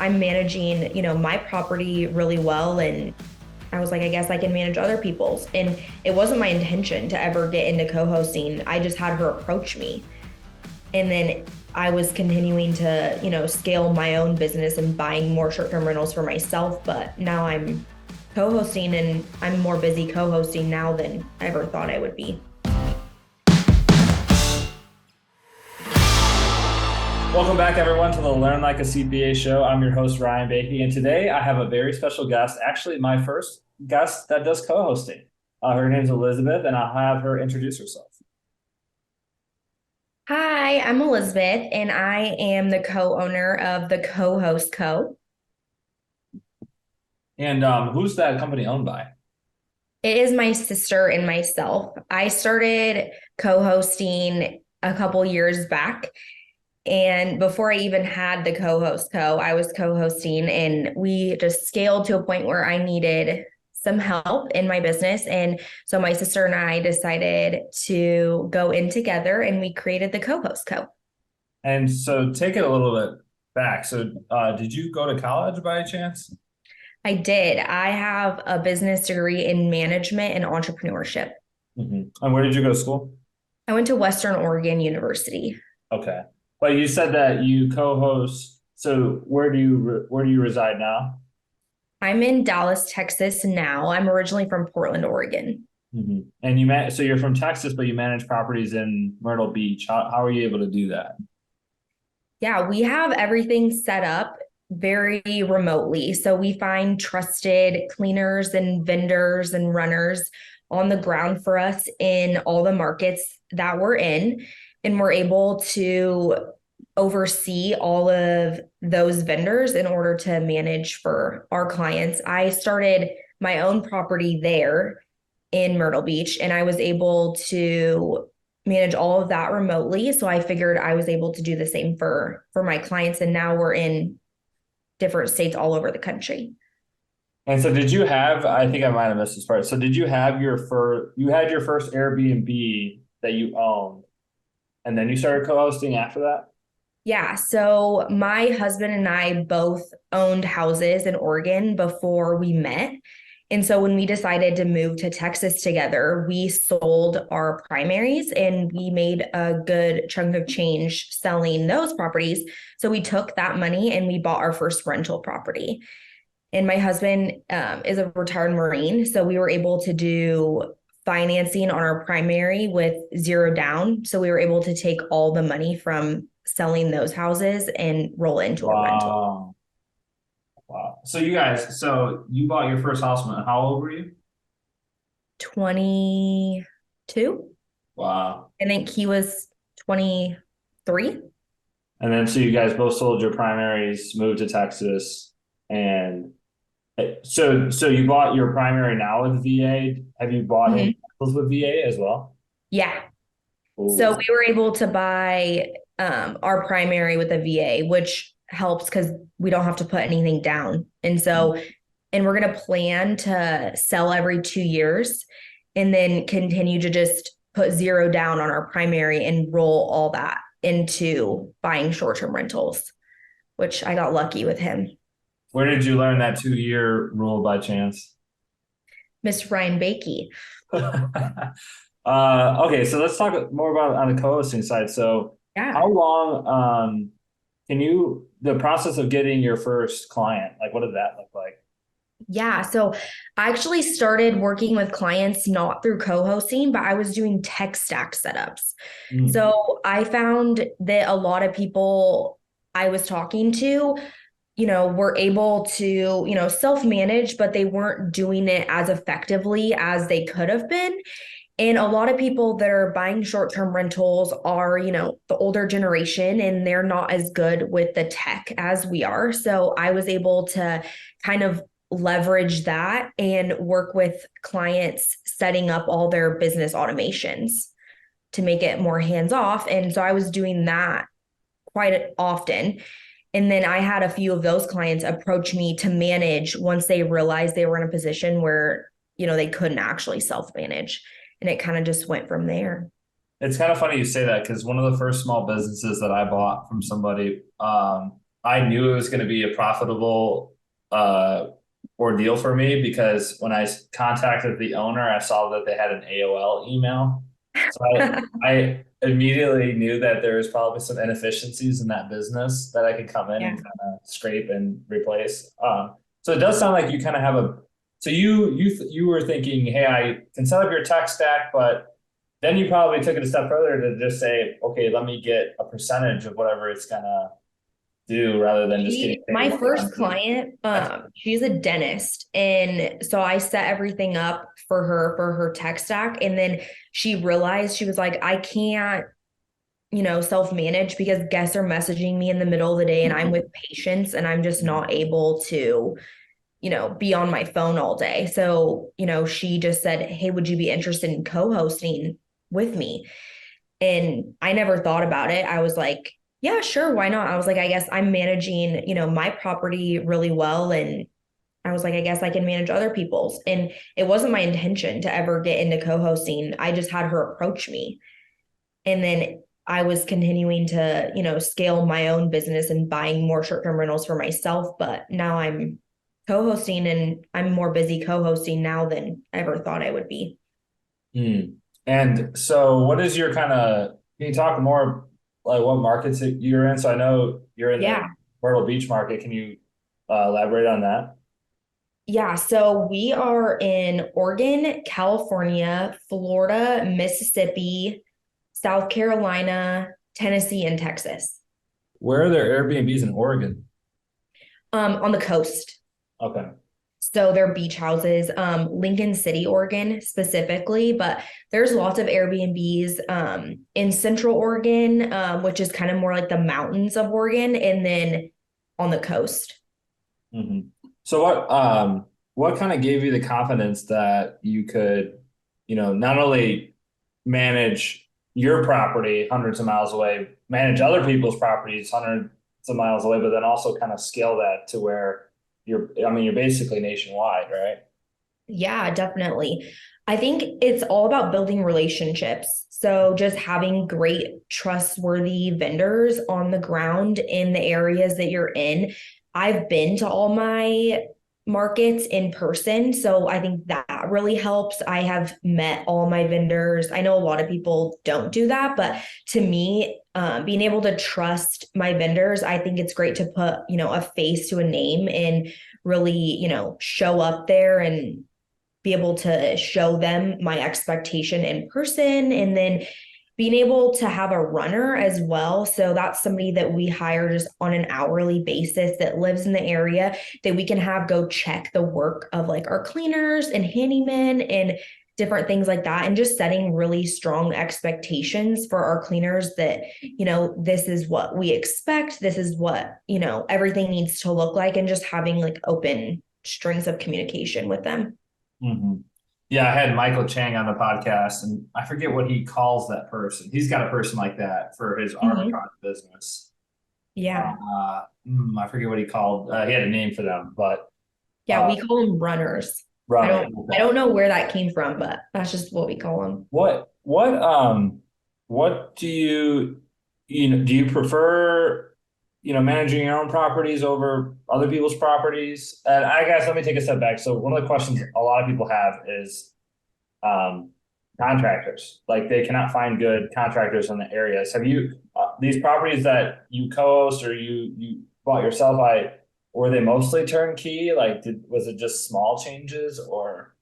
I'm managing, my property really well. And I was like, I guess I can manage other people's. And it wasn't my intention to ever get into co-hosting. I just had her approach me. And then I was continuing to, scale my own business and buying more short-term rentals for myself. But now I'm co-hosting and I'm more busy co-hosting now than I ever thought I would be. Welcome back, everyone, to the Learn Like a CPA show. I'm your host, Ryan Bakey, and today I have a very special guest, actually my first guest that does co-hosting. Her name's Elizabeth, and I'll have her introduce herself. Hi, I'm Elizabeth, and I am the co-owner of the Co-Host Co. And who's that company owned by? It is my sister and myself. I started co-hosting a couple years back. And before I even had the Co-Host Co, I was co-hosting, and we just scaled to a point where I needed some help in my business. And so my sister and I decided to go in together, and we created the Co-Host Co. And so take it a little bit back. So did you go to college by chance? I did. I have a business degree in management and entrepreneurship. And where did you go to school? I went to Western Oregon University. Okay. But you said that you co-host. So where do you reside now? I'm in Dallas, Texas now. I'm originally from Portland, Oregon. And so you're from Texas, but you manage properties in Myrtle Beach. How are you able to do that? Yeah, we have everything set up very remotely. So we find trusted cleaners and vendors and runners on the ground for us in all the markets that we're in. And we're able to oversee all of those vendors in order to manage for our clients. I started my own property there in Myrtle Beach, and I was able to manage all of that remotely. So I figured I was able to do the same for my clients. And now we're in different states all over the country. And so I think I might have missed this part. So did you have your first Airbnb that you owned, and then you started co-hosting after that? Yeah. So my husband and I both owned houses in Oregon before we met. And so when we decided to move to Texas together, we sold our primaries and we made a good chunk of change selling those properties. So we took that money and we bought our first rental property. And my husband is a retired Marine. So we were able to do financing on our primary with zero down. So we were able to take all the money from selling those houses and roll it into a rental. Wow. So you bought your first house when how old were you? 22. Wow. I think he was 23. And then so you guys both sold your primaries, moved to Texas, and so you bought your primary now with VA. Have you bought any with VA as well? Yeah. Ooh. So we were able to buy our primary with a VA, which helps because we don't have to put anything down. And so, and we're going to plan to sell every 2 years and then continue to just put zero down on our primary and roll all that into buying short-term rentals, which I got lucky with him. Where did you learn that 2-year rule by chance? Miss Ryan Bakey. Okay, so let's talk more about on the co-hosting side. So how long the process of getting your first client, like what did that look like? Yeah, so I actually started working with clients not through co-hosting, but I was doing tech stack setups. So I found that a lot of people I was talking to, were able to, self-manage, but they weren't doing it as effectively as they could have been. And a lot of people that are buying short-term rentals are, the older generation, and they're not as good with the tech as we are. So I was able to kind of leverage that and work with clients setting up all their business automations to make it more hands-off. And so I was doing that quite often. And then I had a few of those clients approach me to manage once they realized they were in a position where, they couldn't actually self-manage. And it kind of just went from there. It's kind of funny you say that because one of the first small businesses that I bought from somebody, I knew it was going to be a profitable ordeal for me because when I contacted the owner, I saw that they had an AOL email. So I immediately knew that there was probably some inefficiencies in that business that I could come in Yeah. and kind of scrape and replace. So it does sound like you kind of have a, so you were thinking, hey, I can set up your tech stack, but then you probably took it a step further to just say, okay, let me get a percentage of whatever it's gonna do rather than just getting paid My one first time. client, she's a dentist. And so I set everything up for her tech stack. And then she realized, she was like, I can't, self-manage because guests are messaging me in the middle of the day and I'm with patients and I'm just not able to, be on my phone all day. So, she just said, hey, would you be interested in co-hosting with me? And I never thought about it. I was like, yeah, sure, why not? I was like, I guess I'm managing, my property really well. And I was like, I guess I can manage other people's. And it wasn't my intention to ever get into co-hosting. I just had her approach me. And then I was continuing to, scale my own business and buying more short-term rentals for myself. But now I'm co-hosting and I'm more busy co-hosting now than I ever thought I would be. Hmm. And so what is your kind of, can you talk more like what markets you're in? So I know you're in the Yeah. Myrtle Beach market. Can you elaborate on that? Yeah, so we are in Oregon, California, Florida, Mississippi, South Carolina, Tennessee, and Texas. Where are there Airbnbs in Oregon? On the coast. Okay. So they're beach houses, Lincoln City, Oregon specifically, but there's lots of Airbnbs in Central Oregon, which is kind of more like the mountains of Oregon, and then on the coast. Hmm. So what kind of gave you the confidence that you could, not only manage your property hundreds of miles away, manage other people's properties hundreds of miles away, but then also kind of scale that to where you're basically nationwide, right? Yeah, definitely. I think it's all about building relationships. So just having great, trustworthy vendors on the ground in the areas that you're in. I've been to all my markets in person. So I think that really helps. I have met all my vendors. I know a lot of people don't do that, but to me, being able to trust my vendors, I think it's great to put, a face to a name and really, show up there and be able to show them my expectation in person, and then being able to have a runner as well. So that's somebody that we hire just on an hourly basis that lives in the area that we can have go check the work of like our cleaners and handymen and different things like that, and just setting really strong expectations for our cleaners that, this is what we expect, this is what, everything needs to look like, and just having like open strings of communication with them. Hmm. Yeah, I had Michael Chang on the podcast, and I forget what he calls that person. He's got a person like that for his Mhm. arbitrage business. Yeah. I forget what he called. He had a name for them, but Yeah, uh, we call them runners. I runner. don't I Okay. don't know where that came from, but that's just what we call them. What do do you prefer, managing your own properties over other people's properties? And I guess let me take a step back. So one of the questions a lot of people have is um, contractors. Like they cannot find good contractors in the areas. Have you these properties that you co-host or you bought yourself? Were they mostly turnkey? Like, was it just small changes or?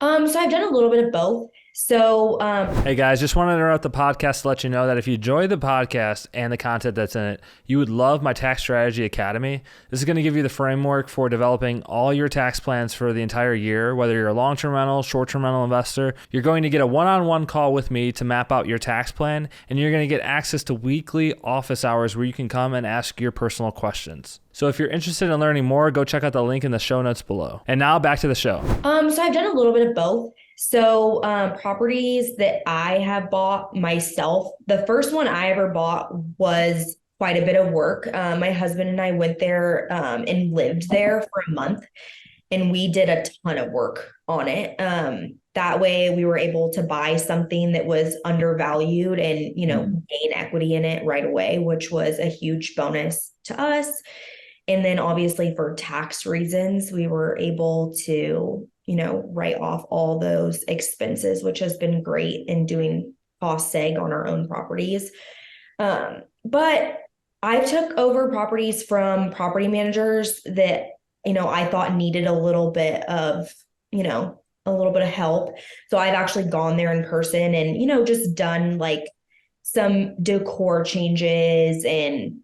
So I've done a little bit of both. So Hey guys, just wanted to interrupt the podcast to let you know that if you enjoy the podcast and the content that's in it, you would love my Tax Strategy Academy. This is going to give you the framework for developing all your tax plans for the entire year, whether you're a long-term rental, short-term rental investor. You're going to get a one-on-one call with me to map out your tax plan, and you're going to get access to weekly office hours where you can come and ask your personal questions. So if you're interested in learning more, go check out the link in the show notes below. And now back to the show. so I've done a little bit of both. So properties that I have bought myself, the first one I ever bought was quite a bit of work. My husband and I went there and lived there for a month, and we did a ton of work on it. that way we were able to buy something that was undervalued and, gain equity in it right away, which was a huge bonus to us. And then obviously for tax reasons, we were able to, write off all those expenses, which has been great in doing cost seg on our own properties. But I took over properties from property managers that, I thought needed a little bit of, help. So I've actually gone there in person and, just done like some decor changes and,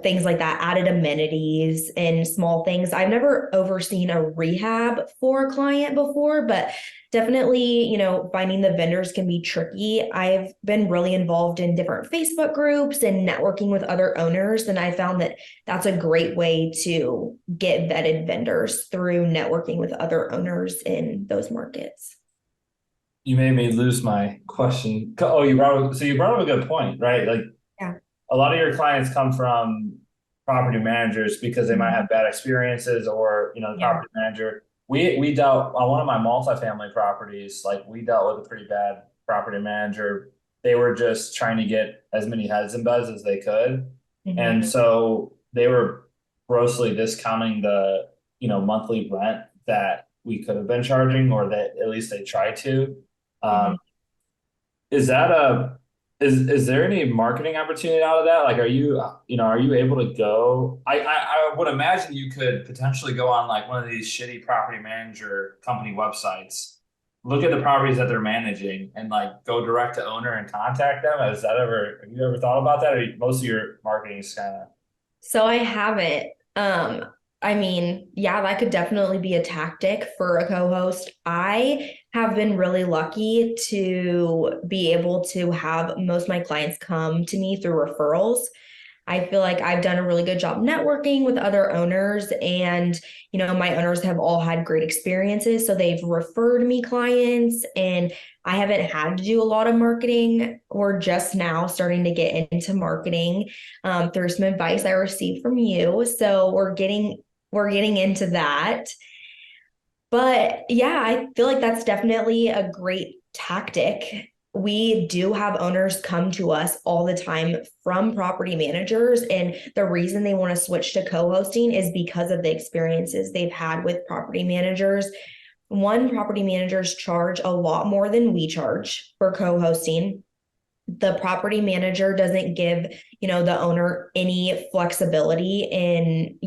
things like that, added amenities and small things. I've never overseen a rehab for a client before, but definitely, finding the vendors can be tricky. I've been really involved in different Facebook groups and networking with other owners. And I found that that's a great way to get vetted vendors through networking with other owners in those markets. You made me lose my question. Oh, you brought up a good point, right? Like, yeah, a lot of your clients come from property managers because they might have bad experiences, or the property manager. We dealt on one of my multifamily properties, like we dealt with a pretty bad property manager. They were just trying to get as many heads and beds as they could. And so they were grossly discounting the, monthly rent that we could have been charging, or that at least they tried to. Is that is there any marketing opportunity out of that? Like, are you able to go? I would imagine you could potentially go on like one of these shitty property manager company websites, look at the properties that they're managing, and like go direct to owner and contact them. Have you ever thought about that? Or most of your marketing is kind of. So I haven't. I mean, yeah, that could definitely be a tactic for a co-host. I have been really lucky to be able to have most of my clients come to me through referrals. I feel like I've done a really good job networking with other owners, and, my owners have all had great experiences. So they've referred me clients, and I haven't had to do a lot of marketing. We're just now starting to get into marketing through some advice I received from you. So we're getting into that. But yeah, I feel like that's definitely a great tactic. We do have owners come to us all the time from property managers, and the reason they want to switch to co-hosting is because of the experiences they've had with property managers. One, property managers charge a lot more than we charge for co-hosting. The property manager doesn't give, the owner any flexibility in,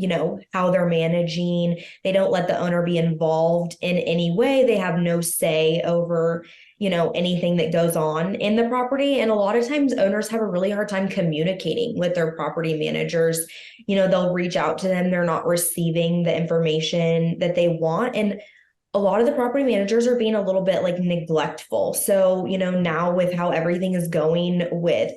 how they're managing. They don't let the owner be involved in any way. They have no say over, anything that goes on in the property. And a lot of times owners have a really hard time communicating with their property managers. They'll reach out to them. They're not receiving the information that they want. And a lot of the property managers are being a little bit like neglectful. So, now with how everything is going with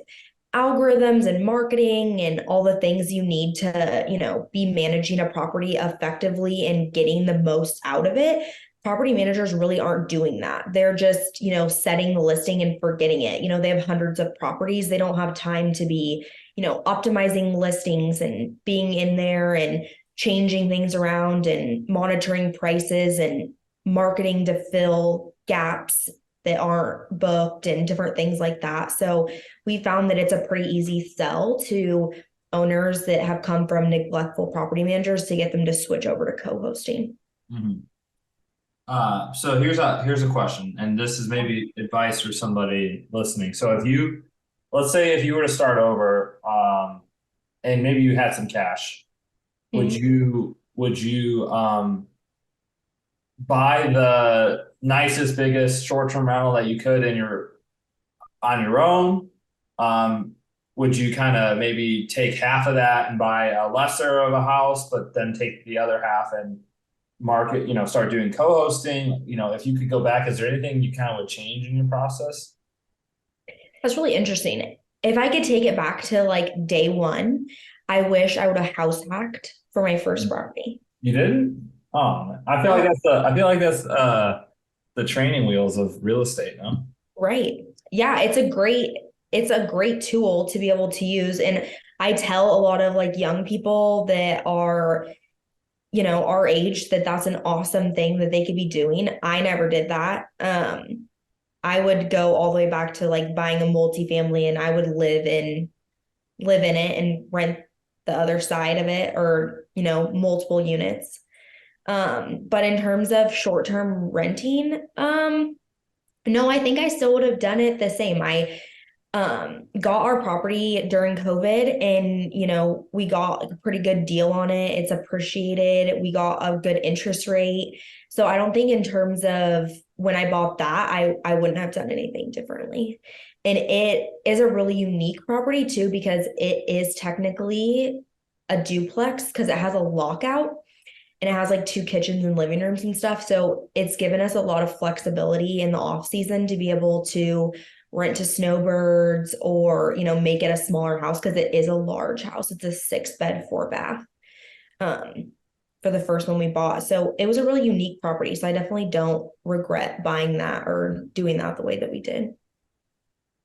algorithms and marketing and all the things you need to, be managing a property effectively and getting the most out of it, property managers really aren't doing that. They're just, setting the listing and forgetting it. They have hundreds of properties. They don't have time to be, optimizing listings and being in there and changing things around and monitoring prices and marketing to fill gaps that aren't booked and different things like that. So we found that it's a pretty easy sell to owners that have come from neglectful property managers to get them to switch over to co-hosting. So here's a question, and this is maybe advice for somebody listening. So let's say if you were to start over, and maybe you had some cash, would you buy the nicest, biggest short-term rental that you could on your own? Would you kind of maybe take half of that and buy a lesser of a house, but then take the other half and market, start doing co-hosting? If you could go back, is there anything you kind of would change in your process? That's really interesting. If I could take it back to like day one, I wish I would have house hacked for my first property. You didn't? Oh, I feel like that's the training wheels of real estate, no? Right. Yeah, it's a great tool to be able to use. And I tell a lot of like young people that are, our age, that's an awesome thing that they could be doing. I never did that. I would go all the way back to like buying a multifamily, and I would live in it and rent the other side of it, or multiple units. But in terms of short-term renting, no, I think I still would have done it the same. I got our property during COVID, and we got a pretty good deal on it. It's appreciated. We got a good interest rate. So I don't think in terms of when I bought that, I wouldn't have done anything differently. And it is a really unique property too, because it is technically a duplex because it has a lockout, and it has like 2 kitchens and living rooms and stuff. So it's given us a lot of flexibility in the off season to be able to rent to snowbirds, or make it a smaller house, because it is a large house. It's a 6-bed 4-bath for the first one we bought. So it was a really unique property. So I definitely don't regret buying that or doing that the way that we did.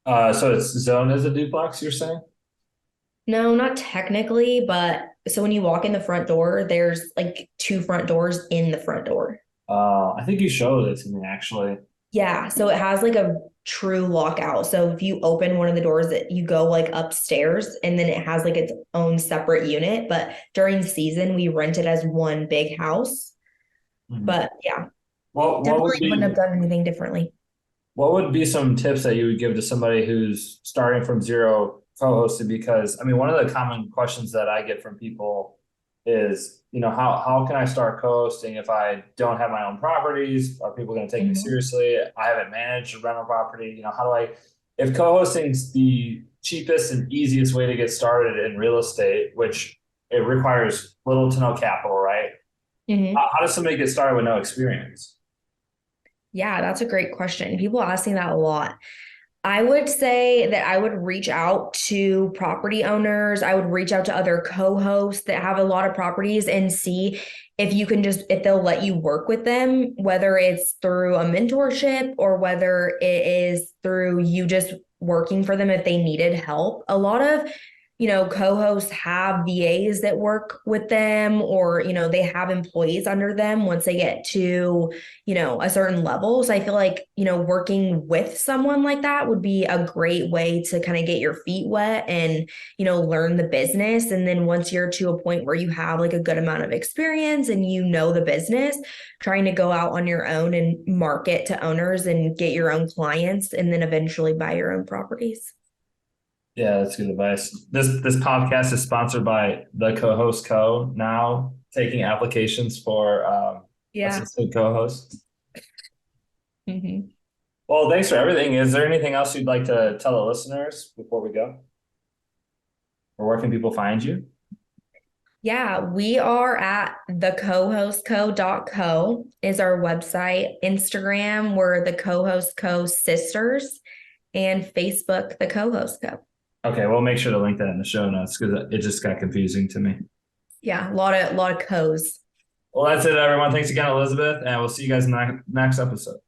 So it's zoned as a duplex, you're saying? No, not technically, but so when you walk in the front door, there's like 2 front doors in the front door. I think you showed it to me actually. Yeah, so it has like a true lockout. So if you open one of the doors, that you go like upstairs, and then it has like its own separate unit. But during the season, we rent it as one big house. But yeah, What definitely wouldn't have done anything differently. What would be some tips that you would give to somebody who's starting from zero co-hosting? Because I mean, one of the common questions that I get from people is, how can I start co-hosting if I don't have my own properties? Are people going to take me seriously? I haven't managed a rental property. If co-hosting's the cheapest and easiest way to get started in real estate, which it requires little to no capital, right? How does somebody get started with no experience? Yeah, that's a great question. People ask me that a lot. I would say that I would reach out to property owners. I would reach out to other co-hosts that have a lot of properties and see if they'll let you work with them, whether it's through a mentorship or whether it is through you just working for them if they needed help. A lot of co-hosts have VAs that work with them, or, they have employees under them once they get to, a certain level. So I feel like, working with someone like that would be a great way to kind of get your feet wet and, learn the business. And then once you're to a point where you have like a good amount of experience and the business, trying to go out on your own and market to owners and get your own clients, and then eventually buy your own properties. Yeah, that's good advice. This podcast is sponsored by the Co-Host Co. Now taking applications for assistant co-hosts. Well, thanks for everything. Is there anything else you'd like to tell the listeners before we go? Or where can people find you? Yeah, we are at thecohostco.co is our website. Instagram, we're the Co-Host Co Sisters, and Facebook, the Co-Host Co. Okay, we'll make sure to link that in the show notes because it just got confusing to me. Yeah, a lot of co's. Well, that's it, everyone. Thanks again, Elizabeth, and we'll see you guys in the next episode.